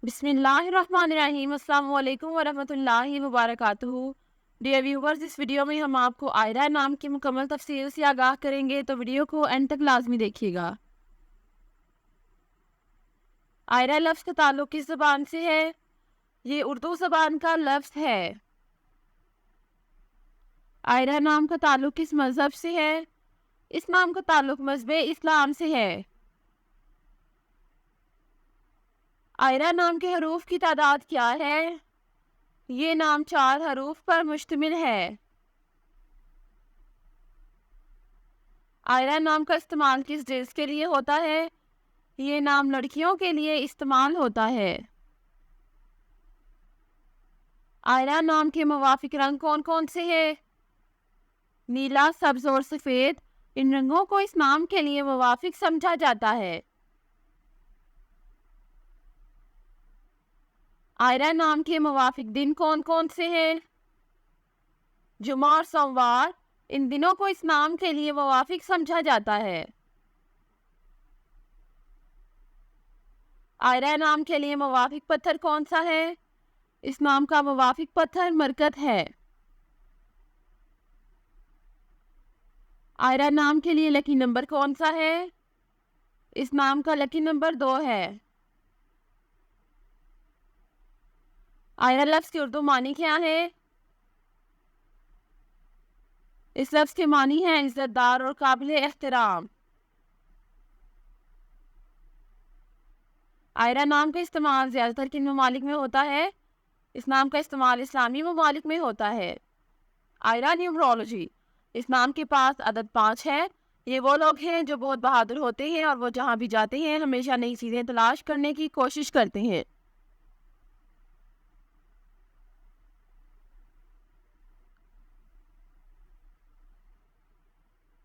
बिस्मिल्लाहिर्रहमानिर्रहीम। अस्सलाम वालेकुम वरहमतुल्लाहि वबरकातुहू। डियर व्यूवर्स, इस वीडियो में हम आपको आयरा नाम की मुकम्मल तफसील से आगाह करेंगे, तो वीडियो को एंड तक लाजमी देखिएगा। आयरा लफ्ज़ का ताल्लुक किस ज़बान से है? ये उर्दू ज़बान का लफ्ज़ है। आयरा नाम का ताल्लुक किस मज़हब से है? इस नाम का ताल्लुक मज़हब इस्लाम से है। आयरा नाम के हरूफ की तादाद क्या है? ये नाम 4 हरूफ पर मुश्तमिल है। आयरा नाम का इस्तेमाल किस जिन्स के लिए होता है? ये नाम लड़कियों के लिए इस्तेमाल होता है। आयरा नाम के मुवाफिक रंग कौन कौन से हैं? नीला, सब्ज और सफ़ेद। इन रंगों को इस नाम के लिए मुवाफिक समझा जाता है। आयरा नाम के मुवाफिक दिन कौन कौन से हैं? जुमा और सोमवार। इन दिनों को इस नाम के लिए मुवाफिक समझा जाता है। आयरा नाम के लिए मुवाफिक पत्थर कौन सा है? इस नाम का मुवाफिक पत्थर मरकत है। आयरा नाम के लिए लकी नंबर कौन सा है? इस नाम का लकी नंबर 2 है। आयरा लफ्ज़ की उर्दू मानी क्या है? इस लफ्ज़ के मानी हैं इज़्ज़तदार और काबिल एहतराम। आयरा नाम का इस्तेमाल ज़्यादातर किन ममालिक में होता है? इस नाम का इस्तेमाल इस्लामी ममालिक में होता है। आयरा न्यूमरोलॉजी। इस नाम के पास अदद 5 है। ये वो लोग हैं जो बहुत बहादुर होते हैं और वो जहाँ भी जाते हैं हमेशा नई चीज़ें तलाश करने की कोशिश करते हैं।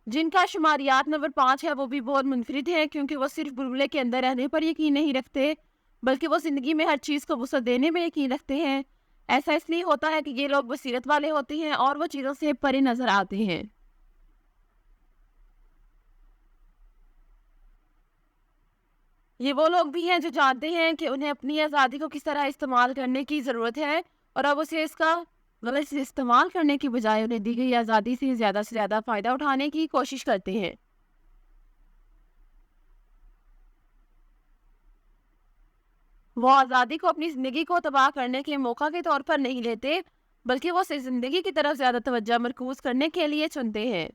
जिनका शुमारियात नंबर 5 है वो भी बहुत मुनफरिद है, क्योंकि वो सिर्फ बुलबुले के अंदर रहने पर यकीन नहीं रखते, बल्कि वो ज़िंदगी में हर चीज़ को वसअत देने में यकीन रखते हैं। ऐसा इसलिए होता है कि ये लोग बसीरत वाले होते हैं और वो चीज़ों से परे नज़र आते हैं। ये वो लोग भी हैं जो जानते हैं कि उन्हें अपनी आज़ादी को किस तरह इस्तेमाल करने की ज़रूरत है, और अब उसे इसका गलत इस्तेमाल करने की बजाय उन्हें दी गई आज़ादी से ज़्यादा फ़ायदा उठाने की कोशिश करते हैं। वो आज़ादी को अपनी ज़िंदगी को तबाह करने के मौका के तौर पर नहीं लेते, बल्कि वो उसे ज़िंदगी की तरफ ज़्यादा तवज्जो मरकूज़ करने के लिए चुनते हैं।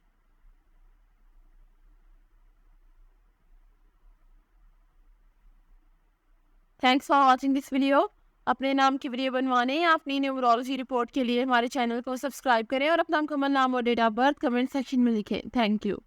Thanks for watching this video. अपने नाम की वीडियो बनवाने या अपनी न्यूमरोलॉजी रिपोर्ट के लिए हमारे चैनल को सब्सक्राइब करें और अपना मुकम्मल नाम और date of birth comment section में लिखें। Thank you.